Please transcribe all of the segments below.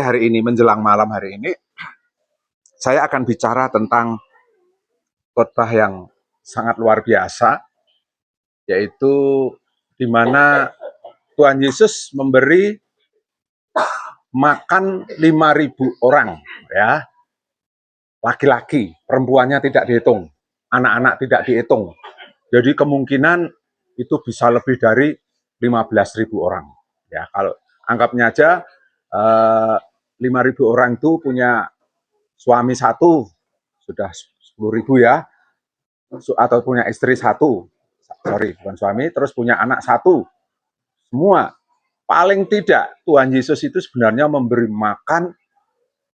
Hari ini menjelang malam hari ini saya akan bicara tentang khotbah yang sangat luar biasa, yaitu di mana Tuhan Yesus memberi makan 5.000 orang, ya, laki-laki, perempuannya tidak dihitung, anak-anak tidak dihitung. Jadi kemungkinan itu bisa lebih dari 15.000 orang. Ya, kalau anggapnya aja 5.000 orang itu punya suami satu, sudah 10.000 ya, atau punya istri satu, sorry, bukan suami, terus punya anak satu, semua. Paling tidak Tuhan Yesus itu sebenarnya memberi makan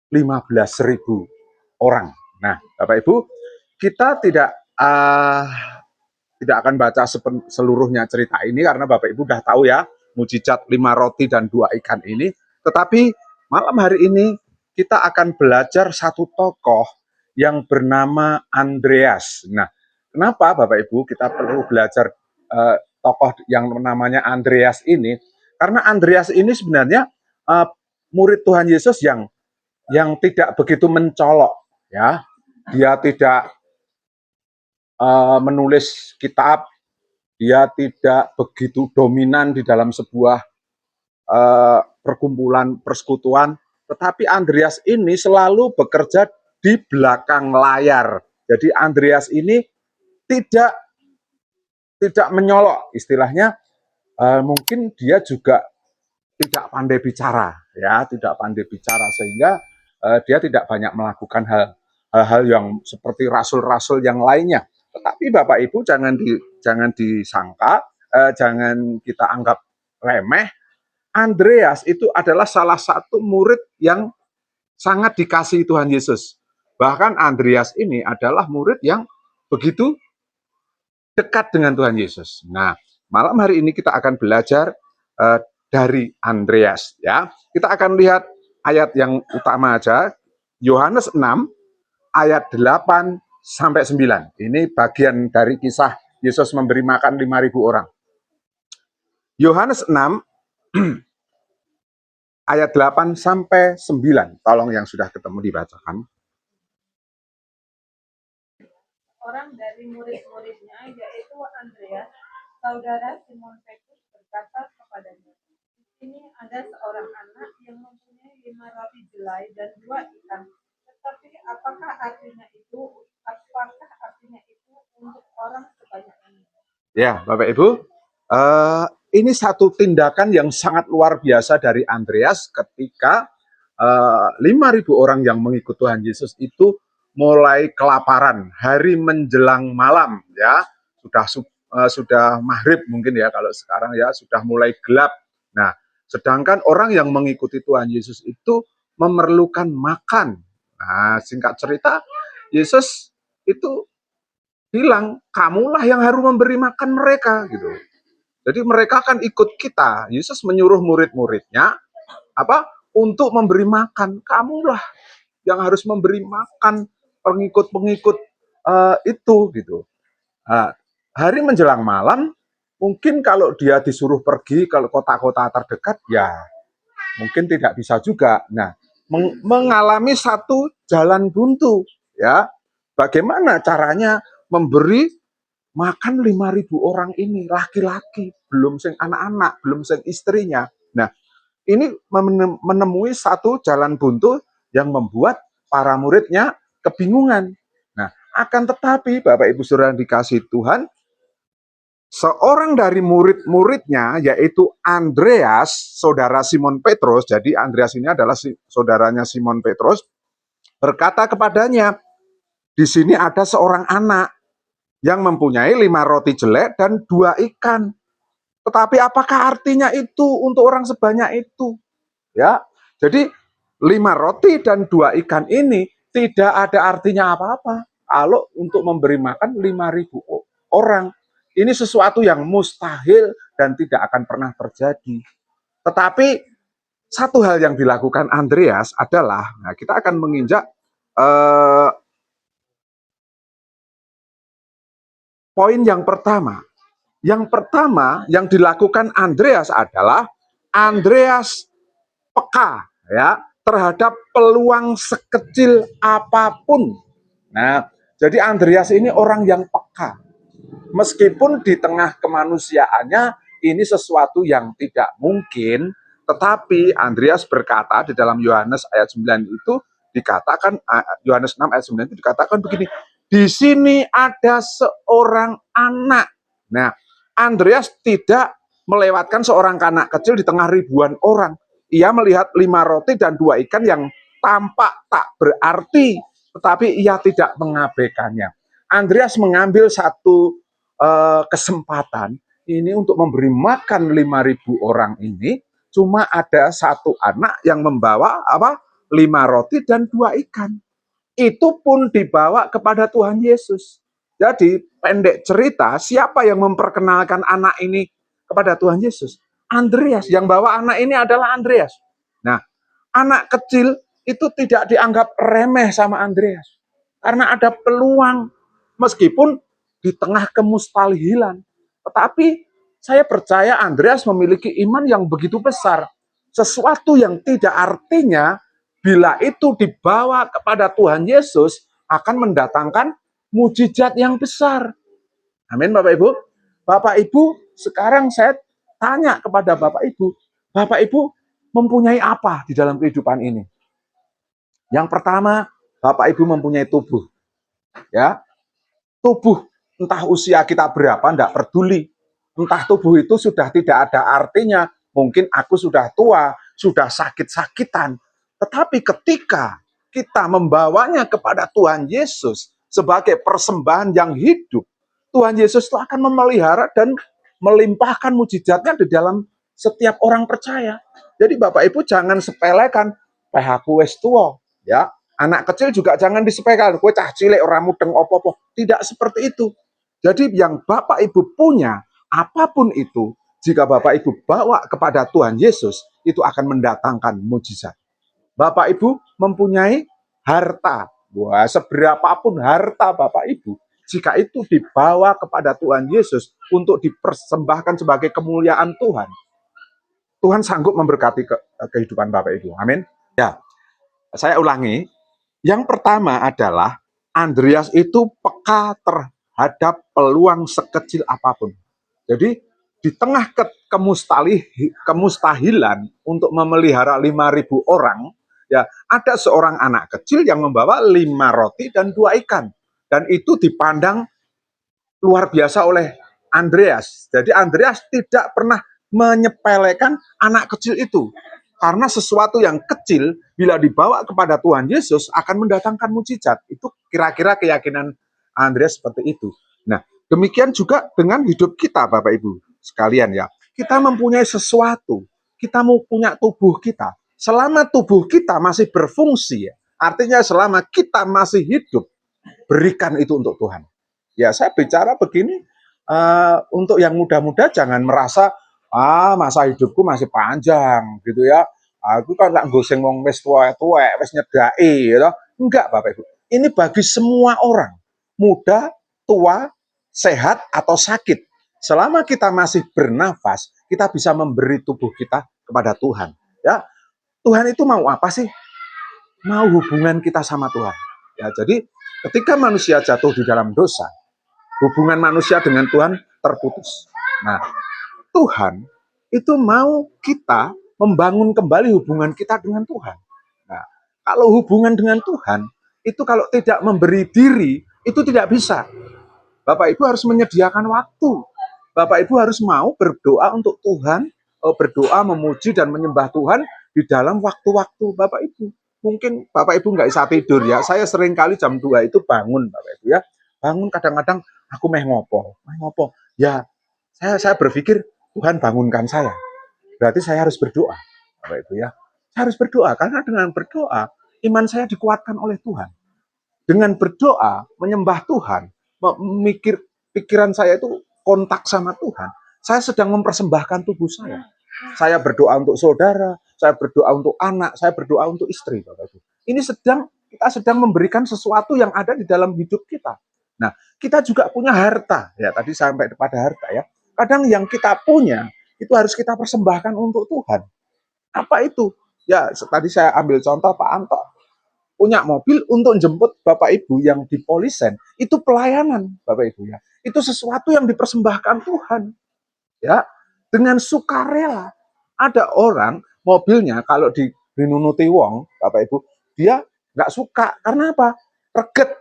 15.000 orang. Nah, Bapak Ibu, kita tidak akan baca seluruhnya cerita ini karena Bapak Ibu udah tahu ya, mujizat 5 roti dan 2 ikan ini. Tetapi malam hari ini kita akan belajar satu tokoh yang bernama Andreas. Nah, kenapa Bapak Ibu kita perlu belajar tokoh yang namanya Andreas ini? Karena Andreas ini sebenarnya murid Tuhan Yesus yang tidak begitu mencolok, ya. Dia tidak menulis kitab, dia tidak begitu dominan di dalam sebuah perkumpulan persekutuan, tetapi Andreas ini selalu bekerja di belakang layar. Jadi Andreas ini tidak menyolok, istilahnya mungkin dia juga tidak pandai bicara, ya, tidak pandai bicara sehingga dia tidak banyak melakukan hal-hal yang seperti rasul-rasul yang lainnya. Tetapi Bapak Ibu jangan disangka, jangan kita anggap remeh. Andreas itu adalah salah satu murid yang sangat dikasihi Tuhan Yesus. Bahkan Andreas ini adalah murid yang begitu dekat dengan Tuhan Yesus. Nah, malam hari ini kita akan belajar dari Andreas, ya. Kita akan lihat ayat yang utama aja, Yohanes 6 ayat 8 sampai 9. Ini bagian dari kisah Yesus memberi makan 5.000 orang. Yohanes 6 ayat 8 sampai 9. Tolong yang sudah ketemu dibacakan. Orang dari murid-muridnya, yaitu Andreas, saudara Simon Petrus, berkata kepadanya, di sini ada seorang anak yang mempunyai 5 roti jelai dan 2 ikan. Tetapi apakah artinya itu untuk orang sebanyak ini? Ya, Bapak Ibu, ini satu tindakan yang sangat luar biasa dari Andreas ketika 5.000 orang yang mengikut Tuhan Yesus itu mulai kelaparan, hari menjelang malam, ya, sudah maghrib mungkin ya, kalau sekarang ya sudah mulai gelap. Nah, sedangkan orang yang mengikuti Tuhan Yesus itu memerlukan makan. Nah, singkat cerita, Yesus itu bilang, kamulah yang harus memberi makan mereka, gitu. Jadi mereka akan ikut kita. Yesus menyuruh murid-muridnya untuk memberi makan. Kamulah yang harus memberi makan pengikut-pengikut itu, gitu. Hari menjelang malam, mungkin kalau dia disuruh pergi ke kota-kota terdekat, ya mungkin tidak bisa juga. Nah, mengalami satu jalan buntu, ya. Bagaimana caranya memberi makan 5.000 orang ini, laki-laki, belum sing anak-anak, belum sing istrinya. Nah, ini menemui satu jalan buntu yang membuat para muridnya kebingungan. Nah, akan tetapi Bapak Ibu Saudara dikasih Tuhan, seorang dari murid-muridnya yaitu Andreas, saudara Simon Petrus. Jadi Andreas ini adalah saudaranya Simon Petrus, berkata kepadanya, di sini ada seorang anak yang mempunyai 5 roti jelek dan 2 ikan. Tetapi apakah artinya itu untuk orang sebanyak itu? Ya, jadi 5 roti dan 2 ikan ini tidak ada artinya apa-apa kalau untuk memberi makan 5.000 orang. Ini sesuatu yang mustahil dan tidak akan pernah terjadi. Tetapi satu hal yang dilakukan Andreas adalah, nah kita akan menginjak poin yang pertama. Yang pertama yang dilakukan Andreas adalah Andreas peka, ya. terhadap peluang sekecil apapun. Nah, jadi Andreas ini orang yang peka. Meskipun di tengah kemanusiaannya ini sesuatu yang tidak mungkin, tetapi Andreas berkata di dalam Yohanes ayat 9 itu dikatakan, Yohanes 6 ayat 9 itu dikatakan begini, di sini ada seorang anak. Nah, Andreas tidak melewatkan seorang anak kecil di tengah ribuan orang. Ia melihat 5 roti dan 2 ikan yang tampak tak berarti, tetapi ia tidak mengabaikannya. Andreas mengambil satu kesempatan ini untuk memberi makan 5.000 orang ini. Cuma ada satu anak yang membawa 5 roti dan 2 ikan. Itu pun dibawa kepada Tuhan Yesus. Jadi pendek cerita, siapa yang memperkenalkan anak ini kepada Tuhan Yesus? Andreas. Yang bawa anak ini adalah Andreas. Nah, anak kecil itu tidak dianggap remeh sama Andreas. Karena ada peluang, meskipun di tengah kemustahilan. Tetapi saya percaya Andreas memiliki iman yang begitu besar. Sesuatu yang tidak artinya, bila itu dibawa kepada Tuhan Yesus, akan mendatangkan mujizat yang besar. Amin, Bapak Ibu. Bapak Ibu, sekarang saya tanya kepada Bapak Ibu mempunyai apa di dalam kehidupan ini? Yang pertama, Bapak Ibu mempunyai tubuh. Ya, tubuh, entah usia kita berapa, enggak peduli. Entah tubuh itu sudah tidak ada artinya. Mungkin aku sudah tua, sudah sakit-sakitan. Tetapi ketika kita membawanya kepada Tuhan Yesus sebagai persembahan yang hidup, Tuhan Yesus itu akan memelihara dan melimpahkan mujizatnya di dalam setiap orang percaya. Jadi Bapak Ibu jangan sepelekan, aku wis tua, ya. Anak kecil juga jangan disepelekan, kowe cah cilik ora mudeng opo-opo. Tidak seperti itu. Jadi yang Bapak Ibu punya, apapun itu, jika Bapak Ibu bawa kepada Tuhan Yesus, itu akan mendatangkan mujizat. Bapak Ibu mempunyai harta. Wah, seberapapun harta Bapak Ibu, jika itu dibawa kepada Tuhan Yesus untuk dipersembahkan sebagai kemuliaan Tuhan, Tuhan sanggup memberkati kehidupan Bapak Ibu. Amin. Ya, saya ulangi. Yang pertama adalah Andreas itu peka terhadap peluang sekecil apapun. Jadi di tengah kemustahilan untuk memelihara 5.000 orang, ya ada seorang anak kecil yang membawa 5 roti dan 2 ikan. Dan itu dipandang luar biasa oleh Andreas. Jadi Andreas tidak pernah menyepelekan anak kecil itu. Karena sesuatu yang kecil bila dibawa kepada Tuhan Yesus akan mendatangkan mujizat. Itu kira-kira keyakinan Andreas seperti itu. Nah, demikian juga dengan hidup kita Bapak Ibu sekalian ya. Kita mempunyai sesuatu. Kita mau punya tubuh kita. Selama tubuh kita masih berfungsi ya. Artinya selama kita masih hidup, berikan itu untuk Tuhan. Ya, saya bicara begini untuk yang muda-muda jangan merasa masa hidupku masih panjang gitu ya. Aku kan nggak goseng wong wis tuwek-tuwek, wis nyedaki gitu. Enggak, Bapak Ibu. Ini bagi semua orang, muda, tua, sehat atau sakit. Selama kita masih bernafas, kita bisa memberi tubuh kita kepada Tuhan. Ya, Tuhan itu mau apa sih? Mau hubungan kita sama Tuhan. Ya, jadi ketika manusia jatuh di dalam dosa, hubungan manusia dengan Tuhan terputus. Nah, Tuhan itu mau kita membangun kembali hubungan kita dengan Tuhan. Nah, kalau hubungan dengan Tuhan, itu kalau tidak memberi diri, itu tidak bisa. Bapak Ibu harus menyediakan waktu. Bapak Ibu harus mau berdoa untuk Tuhan, berdoa memuji dan menyembah Tuhan di dalam waktu-waktu Bapak Ibu. Mungkin Bapak Ibu nggak bisa tidur ya. Saya sering kali jam 2 itu bangun Bapak Ibu ya. Bangun kadang-kadang aku meh ngopo. Ya, saya berpikir Tuhan bangunkan saya. Berarti saya harus berdoa, Bapak Ibu ya. Saya harus berdoa karena dengan berdoa iman saya dikuatkan oleh Tuhan. Dengan berdoa menyembah Tuhan, pikiran saya itu kontak sama Tuhan. Saya sedang mempersembahkan tubuh saya. Saya berdoa untuk saudara, saya berdoa untuk anak, saya berdoa untuk istri, Bapak Ibu. Ini kita sedang memberikan sesuatu yang ada di dalam hidup kita. Nah, kita juga punya harta. Ya, tadi sampai pada harta ya. Kadang yang kita punya itu harus kita persembahkan untuk Tuhan. Apa itu? Ya, tadi saya ambil contoh Pak Anto punya mobil untuk jemput Bapak Ibu yang di Polisen, itu pelayanan Bapak Ibu ya. Itu sesuatu yang dipersembahkan Tuhan ya, dengan sukarela. Ada orang mobilnya kalau dinunuti wong Bapak Ibu, dia nggak suka karena apa? Reget.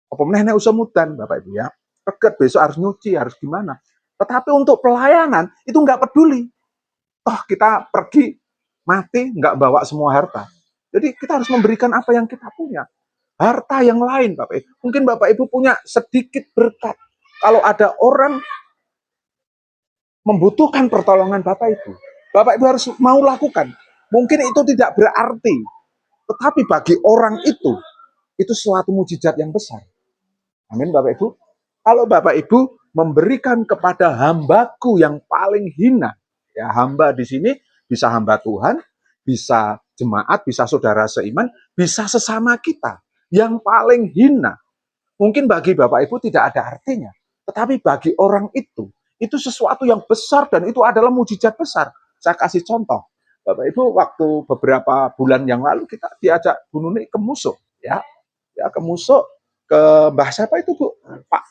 Apa menehnya usah mudan Bapak Ibu ya. Reget, besok harus nyuci, harus gimana. Tetapi untuk pelayanan itu nggak peduli. Toh kita pergi mati nggak bawa semua harta. Jadi kita harus memberikan apa yang kita punya. Harta yang lain Bapak Ibu. Mungkin Bapak Ibu punya sedikit berkat. Kalau ada orang membutuhkan pertolongan Bapak Ibu harus mau lakukan. Mungkin itu tidak berarti, tetapi bagi orang itu suatu mujizat yang besar. Amin Bapak Ibu. Kalau Bapak Ibu memberikan kepada hambaku yang paling hina, ya hamba di sini bisa hamba Tuhan, bisa jemaat, bisa saudara seiman, bisa sesama kita yang paling hina. Mungkin bagi Bapak Ibu tidak ada artinya, tetapi bagi orang itu sesuatu yang besar dan itu adalah mujizat besar. Saya kasih contoh. Bapak Ibu waktu beberapa bulan yang lalu kita diajak Bu Nuni ke Musuh, ya ke Musuh ke Mbah siapa itu Bu? Pak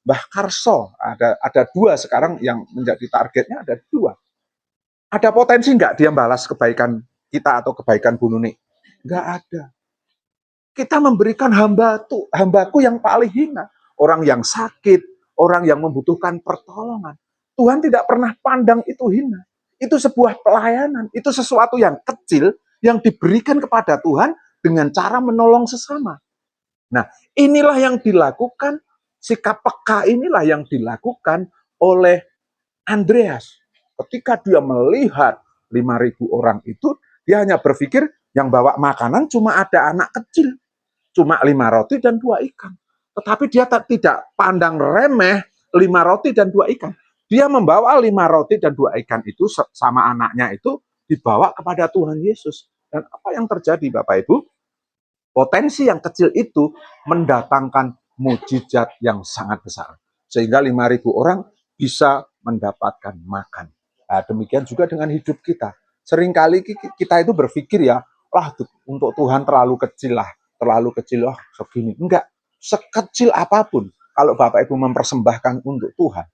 Mbah Karso. Ada dua sekarang yang menjadi targetnya ada dua. Ada potensi nggak dia balas kebaikan kita atau kebaikan Bu Nuni? Nggak ada. Kita memberikan hambaku yang paling hina. Orang yang sakit, orang yang membutuhkan pertolongan. Tuhan tidak pernah pandang itu hina. Itu sebuah pelayanan, itu sesuatu yang kecil yang diberikan kepada Tuhan dengan cara menolong sesama. Nah, inilah yang dilakukan, sikap peka inilah yang dilakukan oleh Andreas. Ketika dia melihat 5.000 orang itu, dia hanya berpikir yang bawa makanan cuma ada anak kecil. Cuma 5 roti dan 2 ikan. Tetapi dia tidak pandang remeh 5 roti dan 2 ikan. Dia membawa 5 roti dan 2 ikan itu sama anaknya itu dibawa kepada Tuhan Yesus. Dan apa yang terjadi Bapak Ibu? Potensi yang kecil itu mendatangkan mujizat yang sangat besar. Sehingga 5.000 orang bisa mendapatkan makan. Nah, demikian juga dengan hidup kita. Seringkali kita itu berpikir ya, lah untuk Tuhan terlalu kecil lah, segini. Enggak, sekecil apapun. Kalau Bapak Ibu mempersembahkan untuk Tuhan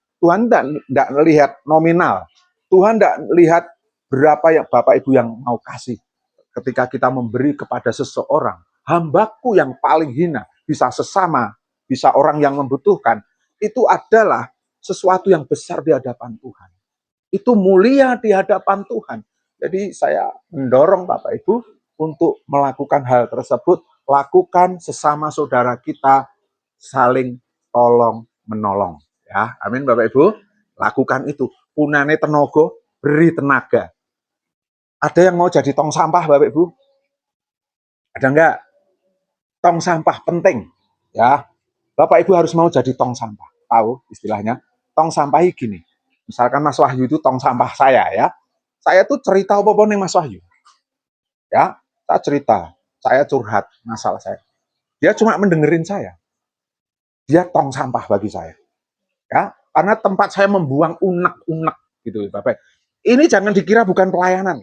tidak melihat nominal. Tuhan tidak lihat berapa yang Bapak Ibu yang mau kasih. Ketika kita memberi kepada seseorang, hambaku yang paling hina, bisa sesama, bisa orang yang membutuhkan, itu adalah sesuatu yang besar di hadapan Tuhan. Itu mulia di hadapan Tuhan. Jadi saya mendorong Bapak Ibu untuk melakukan hal tersebut, lakukan sesama saudara kita, saling tolong menolong. Ya, amin Bapak Ibu. Lakukan itu. Punane tenogo, beri tenaga. Ada yang mau jadi tong sampah Bapak Ibu? Ada enggak? Tong sampah penting. Ya, Bapak Ibu harus mau jadi tong sampah. Tahu istilahnya? Tong sampah gini. Misalkan Mas Wahyu itu tong sampah saya ya. Saya tuh cerita apa-apa nih Mas Wahyu. Ya, saya cerita. Saya curhat masalah saya. Dia cuma mendengerin saya. Dia tong sampah bagi saya. Ya, karena tempat saya membuang unek-unek gitu Bapak. Ini jangan dikira bukan pelayanan.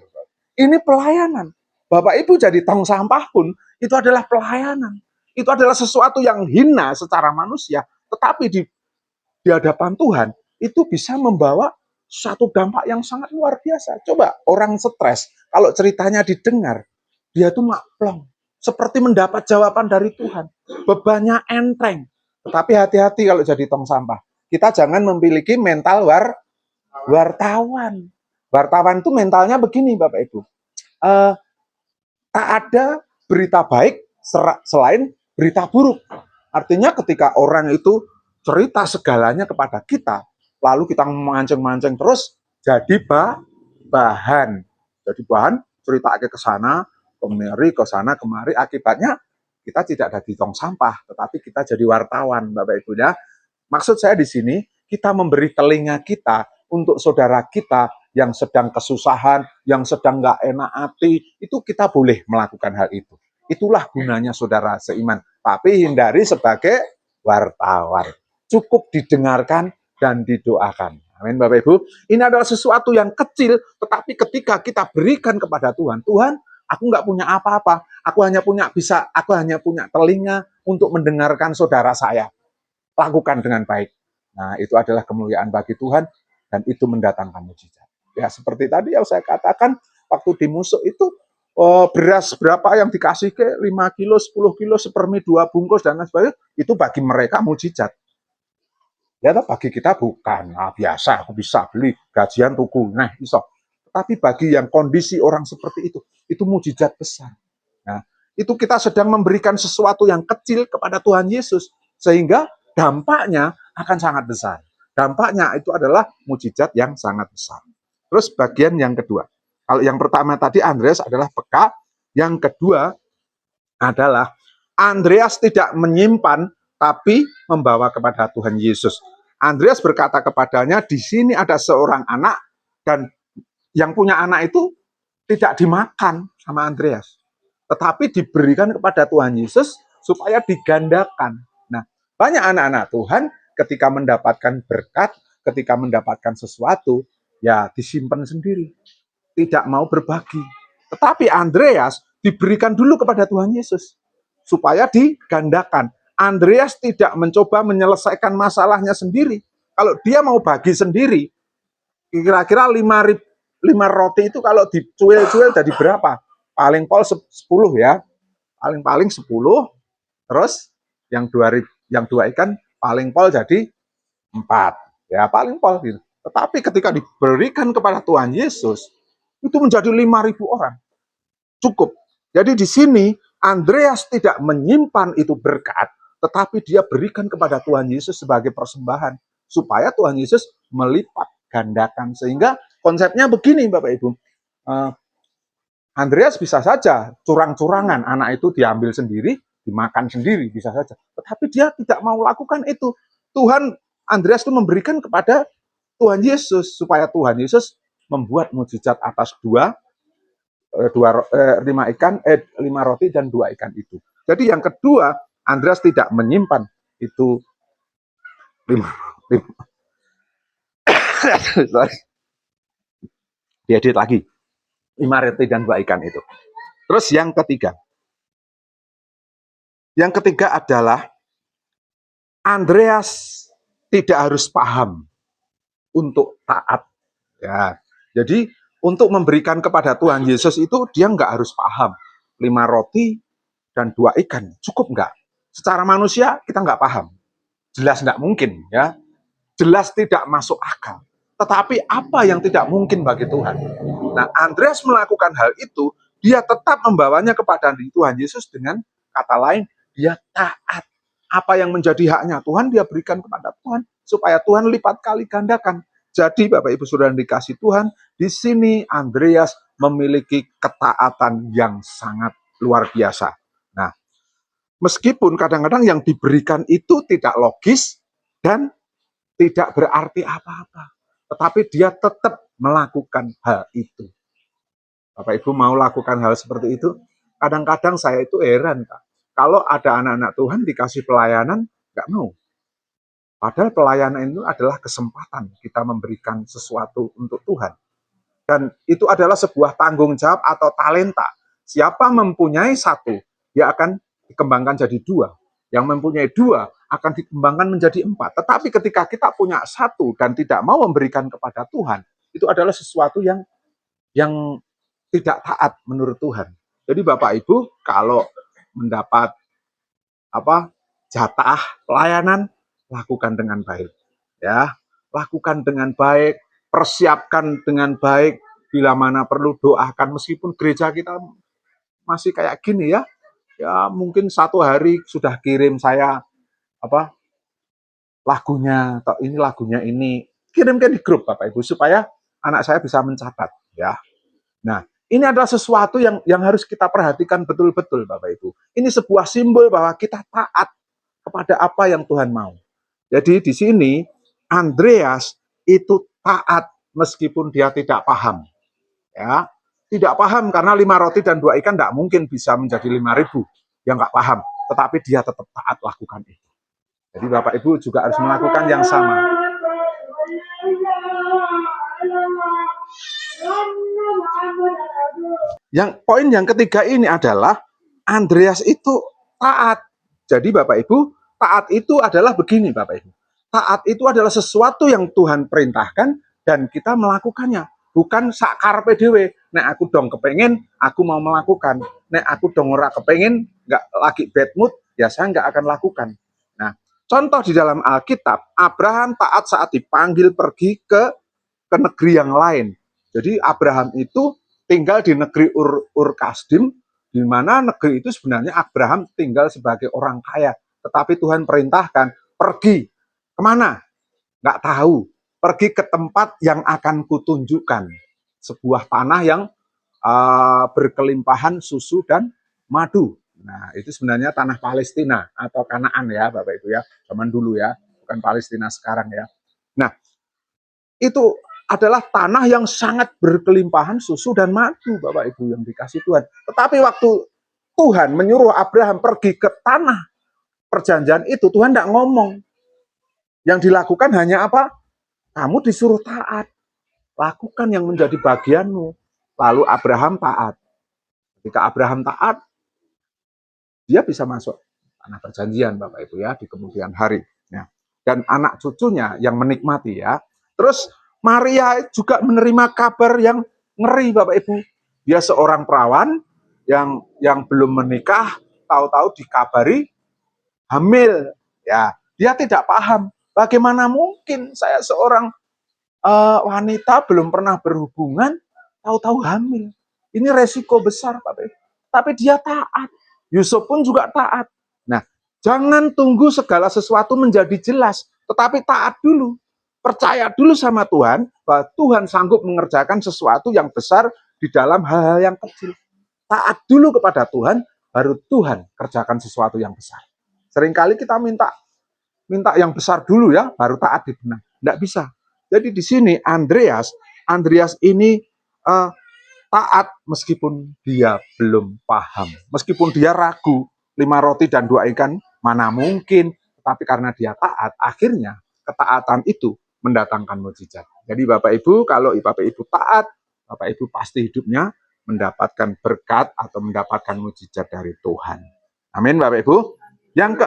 Ini pelayanan. Bapak Ibu jadi tong sampah pun itu adalah pelayanan. Itu adalah sesuatu yang hina secara manusia, tetapi di hadapan Tuhan itu bisa membawa satu dampak yang sangat luar biasa. Coba orang stres, kalau ceritanya didengar, dia tuh maklong, seperti mendapat jawaban dari Tuhan. Bebannya enteng. Tetapi hati-hati kalau jadi tong sampah. Kita jangan memiliki mental wartawan. Wartawan itu mentalnya begini Bapak Ibu. Tak ada berita baik selain berita buruk. Artinya ketika orang itu cerita segalanya kepada kita, lalu kita memancing-mancing terus, jadi bahan. Jadi bahan cerita ke sana, kemari, ke sana, kemari. Akibatnya kita tidak ada di tong sampah, tetapi kita jadi wartawan, Bapak Ibu ya. Maksud saya di sini, kita memberi telinga kita untuk saudara kita yang sedang kesusahan, yang sedang nggak enak hati, itu kita boleh melakukan hal itu. Itulah gunanya saudara seiman. Tapi hindari sebagai wartawan. Cukup didengarkan dan didoakan. Amin Bapak Ibu. Ini adalah sesuatu yang kecil, tetapi ketika kita berikan kepada Tuhan, Tuhan Aku nggak punya apa-apa. Aku hanya punya telinga untuk mendengarkan saudara saya. Lakukan dengan baik. Nah, itu adalah kemuliaan bagi Tuhan dan itu mendatangkan mujizat. Ya, seperti tadi yang saya katakan, waktu di Musuk itu beras berapa yang dikasih ke 5 kilo, 10 kilo, sepermi 2 bungkus dan lain sebagainya, itu bagi mereka mujizat. Ya, bagi kita bukan. Nah, biasa, aku bisa beli gajian tuku. Nah, iso. Tapi bagi yang kondisi orang seperti itu mujizat besar. Nah, itu kita sedang memberikan sesuatu yang kecil kepada Tuhan Yesus. Sehingga dampaknya akan sangat besar. Dampaknya itu adalah mujizat yang sangat besar. Terus bagian yang kedua. Kalau yang pertama tadi Andreas adalah peka. Yang kedua adalah Andreas tidak menyimpan, tapi membawa kepada Tuhan Yesus. Andreas berkata kepadanya, di sini ada seorang anak, dan yang punya anak itu tidak dimakan sama Andreas, tetapi diberikan kepada Tuhan Yesus supaya digandakan. Nah, banyak anak-anak Tuhan ketika mendapatkan berkat, ketika mendapatkan sesuatu, ya disimpan sendiri, tidak mau berbagi. Tetapi Andreas diberikan dulu kepada Tuhan Yesus supaya digandakan. Andreas tidak mencoba menyelesaikan masalahnya sendiri. Kalau dia mau bagi sendiri, kira-kira 5 roti itu kalau dicuil-cuil jadi berapa? Paling pol 10 ya. Paling-paling 10, terus yang 2 ikan paling pol jadi 4. Ya, paling pol gitu. Tetapi ketika diberikan kepada Tuhan Yesus, itu menjadi 5.000 orang. Cukup. Jadi di sini Andreas tidak menyimpan itu berkat, tetapi dia berikan kepada Tuhan Yesus sebagai persembahan supaya Tuhan Yesus melipat gandakan. Sehingga konsepnya begini Bapak Ibu. Andreas bisa saja curang-curangan, anak itu diambil sendiri, dimakan sendiri, bisa saja. Tetapi dia tidak mau lakukan itu. Andreas itu memberikan kepada Tuhan Yesus supaya Tuhan Yesus membuat mujizat atas 5 roti dan 2 ikan itu. Jadi yang kedua, Andreas tidak menyimpan itu 5 sorry, diedit lagi 5 roti dan 2 ikan itu. Terus yang ketiga adalah Andreas tidak harus paham untuk taat. Ya, jadi untuk memberikan kepada Tuhan Yesus itu dia nggak harus paham. 5 roti dan 2 ikan, cukup nggak? Secara manusia kita nggak paham. Jelas nggak mungkin, ya. Jelas tidak masuk akal. Tetapi apa yang tidak mungkin bagi Tuhan? Nah, Andreas melakukan hal itu, dia tetap membawanya kepada Tuhan Yesus dengan kata lain, dia taat. Apa yang menjadi haknya Tuhan, dia berikan kepada Tuhan, supaya Tuhan lipat kali gandakan. Jadi Bapak Ibu Saudara yang dikasih Tuhan, di sini Andreas memiliki ketaatan yang sangat luar biasa. Nah, meskipun kadang-kadang yang diberikan itu tidak logis dan tidak berarti apa-apa, tetapi dia tetap melakukan hal itu. Bapak Ibu mau lakukan hal seperti itu? Kadang-kadang saya itu heran, Kak. Kalau ada anak-anak Tuhan dikasih pelayanan, nggak mau. Padahal pelayanan itu adalah kesempatan kita memberikan sesuatu untuk Tuhan. Dan itu adalah sebuah tanggung jawab atau talenta. Siapa mempunyai 1, dia akan dikembangkan jadi 2. Yang mempunyai 2 akan dikembangkan menjadi 4. Tetapi ketika kita punya 1 dan tidak mau memberikan kepada Tuhan, itu adalah sesuatu yang tidak taat menurut Tuhan. Jadi Bapak Ibu kalau mendapat jatah pelayanan, lakukan dengan baik. Ya, lakukan dengan baik, persiapkan dengan baik, bila mana perlu doakan, meskipun gereja kita masih kayak gini ya. Ya, mungkin 1 hari sudah kirim saya lagunya atau ini lagunya ini, kirimkan di grup Bapak Ibu supaya anak saya bisa mencatat ya. Nah, ini adalah sesuatu yang harus kita perhatikan betul-betul Bapak Ibu. Ini sebuah simbol bahwa kita taat kepada apa yang Tuhan mau. Jadi di sini Andreas itu taat meskipun dia tidak paham. Ya, tidak paham karena 5 roti dan 2 ikan tidak mungkin bisa menjadi 5.000. Dia nggak paham, tetapi dia tetap taat lakukan itu. Jadi Bapak Ibu juga harus melakukan yang sama. Yang poin yang ketiga ini adalah Andreas itu taat. Jadi Bapak Ibu, taat itu adalah begini Bapak Ibu. Taat itu adalah sesuatu yang Tuhan perintahkan dan kita melakukannya. Bukan sakar PDW. Nek aku dong kepengen, aku mau melakukan. Nek aku dong ora kepengen, nggak lagi bad mood, ya saya nggak akan lakukan. Nah, contoh di dalam Alkitab, Abraham taat saat dipanggil pergi ke negeri yang lain. Jadi Abraham itu tinggal di negeri Ur Kasdim, di mana negeri itu sebenarnya Abraham tinggal sebagai orang kaya. Tetapi Tuhan perintahkan, pergi. Kemana? Nggak tahu. Pergi ke tempat yang akan kutunjukkan. Sebuah tanah yang berkelimpahan susu dan madu. Nah, itu sebenarnya tanah Palestina atau Kanaan ya, Bapak Ibu ya. Zaman dulu ya, bukan Palestina sekarang ya. Nah, itu adalah tanah yang sangat berkelimpahan susu dan madu, Bapak Ibu yang dikasih Tuhan. Tetapi waktu Tuhan menyuruh Abraham pergi ke tanah perjanjian itu, Tuhan tidak ngomong. Yang dilakukan hanya apa? Kamu disuruh taat. Lakukan yang menjadi bagianmu. Lalu Abraham taat. Ketika Abraham taat, dia bisa masuk tanah perjanjian, Bapak Ibu ya, di kemudian hari. Ya. Dan anak cucunya yang menikmati ya. Terus Maria juga menerima kabar yang ngeri, Bapak Ibu. Dia seorang perawan yang belum menikah, tahu-tahu dikabari hamil. Ya, dia tidak paham bagaimana mungkin saya seorang wanita belum pernah berhubungan, tahu-tahu hamil. Ini resiko besar, Bapak Ibu. Tapi dia taat. Yusuf pun juga taat. Nah, jangan tunggu segala sesuatu menjadi jelas, tetapi taat dulu. Percaya dulu sama Tuhan, bahwa Tuhan sanggup mengerjakan sesuatu yang besar di dalam hal-hal yang kecil. Taat dulu kepada Tuhan, baru Tuhan kerjakan sesuatu yang besar. Seringkali kita minta yang besar dulu ya, baru taat dibenang. Tidak bisa. Jadi di sini Andreas ini taat meskipun dia belum paham, meskipun dia ragu, 5 roti dan 2 ikan mana mungkin, tapi karena dia taat, akhirnya ketaatan itu mendatangkan mukjizat. Jadi Bapak Ibu, kalau Bapak Ibu taat, Bapak Ibu pasti hidupnya mendapatkan berkat atau mendapatkan mukjizat dari Tuhan. Amin Bapak Ibu. Yang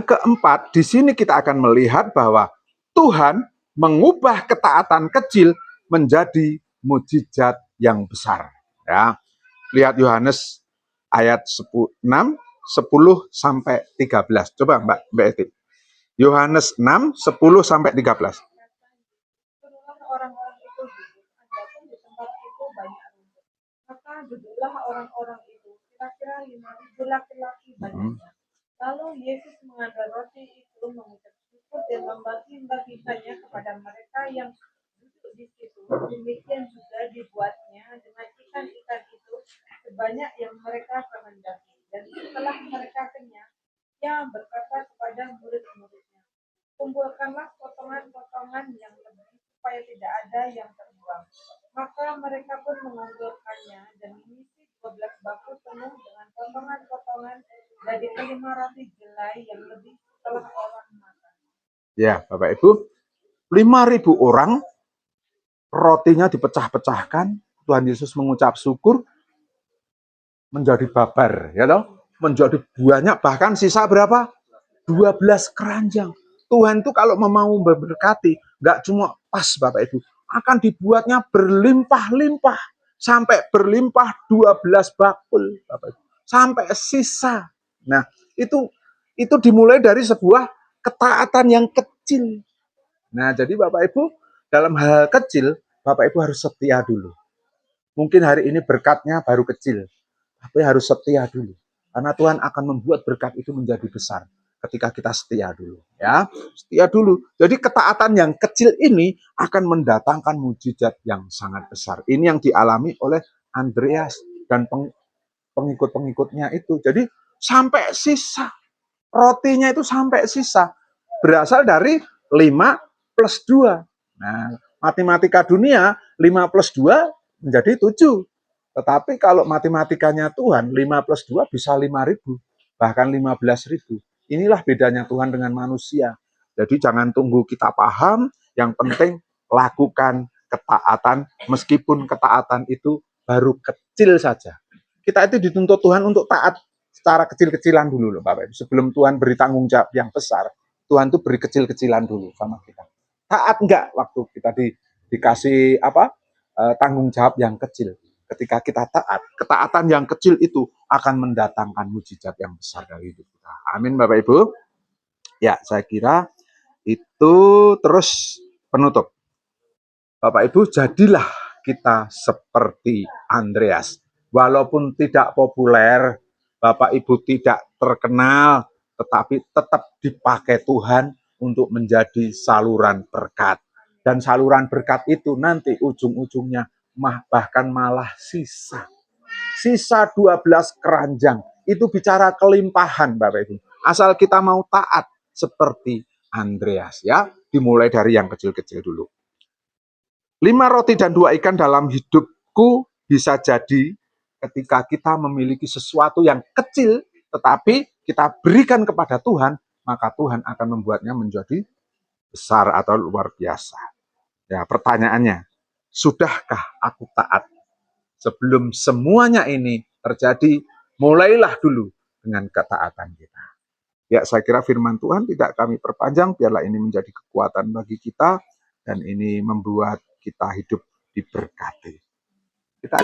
keempat, di sini kita akan melihat bahwa Tuhan mengubah ketaatan kecil menjadi mukjizat yang besar. Ya, lihat Yohanes ayat 6, 10 sampai 13. Coba Mbak Eti. Yohanes 6, 10 sampai 13. Orang-orang itu duduk, adapun di tempat itu banyak rumput. Maka duduklah orang-orang itu, kira-kira 5.000 laki-laki banyaknya. Lalu Yesus mengambil roti itu, mengucap syukur dan membagi-bagikannya kepada mereka yang duduk di situ. Demikian juga dibuatnya dengan ikan-ikan itu sebanyak yang mereka kehendaki. Dan setelah mereka kenyang, ia berkata kepada murid-muridnya, kumpulkanlah potongan-potongan yang lebih supaya tidak ada yang terbuang. Maka mereka pun mengumpulkannya dan mengisi 12 bakul penuh dengan potongan-potongan dari kelima roti jelai yang lebih setelah orang makan. Ya, Bapak Ibu, 5.000 orang, rotinya dipecah-pecahkan, Tuhan Yesus mengucap syukur, menjadi babar, ya toh? Menjadi banyak, bahkan sisa berapa? 12 keranjang. Tuhan itu kalau mau memberkati, nggak cuma pas Bapak Ibu, akan dibuatnya berlimpah-limpah. Sampai berlimpah 12 bakul, Bapak Ibu. Sampai sisa. Nah, itu dimulai dari sebuah ketaatan yang kecil. Nah, jadi Bapak Ibu, dalam hal kecil, Bapak Ibu harus setia dulu. Mungkin hari ini berkatnya baru kecil, tapi harus setia dulu. Karena Tuhan akan membuat berkat itu menjadi besar ketika kita setia dulu, ya. Setia dulu. Jadi ketaatan yang kecil ini akan mendatangkan mukjizat yang sangat besar. Ini yang dialami oleh Andreas dan pengikut-pengikutnya itu. Jadi sampai sisa. Rotinya itu sampai sisa. Berasal dari 5 plus 2. Nah, matematika dunia 5 plus 2 menjadi 7. Tetapi kalau matematikanya Tuhan, 5 plus 2 bisa 5.000, bahkan 15.000. Inilah bedanya Tuhan dengan manusia. Jadi jangan tunggu kita paham, yang penting lakukan ketaatan, meskipun ketaatan itu baru kecil saja. Kita itu dituntut Tuhan untuk taat secara kecil-kecilan dulu loh Bapak Ibu. Sebelum Tuhan beri tanggung jawab yang besar, Tuhan tuh beri kecil-kecilan dulu sama kita. Taat enggak waktu kita dikasih tanggung jawab yang kecil. Ketika kita taat, ketaatan yang kecil itu akan mendatangkan mujizat yang besar dari hidup kita. Amin Bapak Ibu. Ya, saya kira itu. Terus penutup. Bapak Ibu, jadilah kita seperti Andreas. Walaupun tidak populer, Bapak Ibu tidak terkenal, tetapi tetap dipakai Tuhan untuk menjadi saluran berkat. Dan saluran berkat itu nanti ujung-ujungnya bahkan malah sisa. Sisa 12 keranjang. Itu bicara kelimpahan Bapak Ibu. Asal kita mau taat seperti Andreas ya. Dimulai dari yang kecil-kecil dulu. 5 roti dan 2 ikan dalam hidupku bisa jadi ketika kita memiliki sesuatu yang kecil, tetapi kita berikan kepada Tuhan, maka Tuhan akan membuatnya menjadi besar atau luar biasa. Ya, pertanyaannya, sudahkah aku taat? Sebelum semuanya ini terjadi, mulailah dulu dengan ketaatan kita. Ya, saya kira firman Tuhan tidak kami perpanjang, biarlah ini menjadi kekuatan bagi kita, dan ini membuat kita hidup diberkati. Kita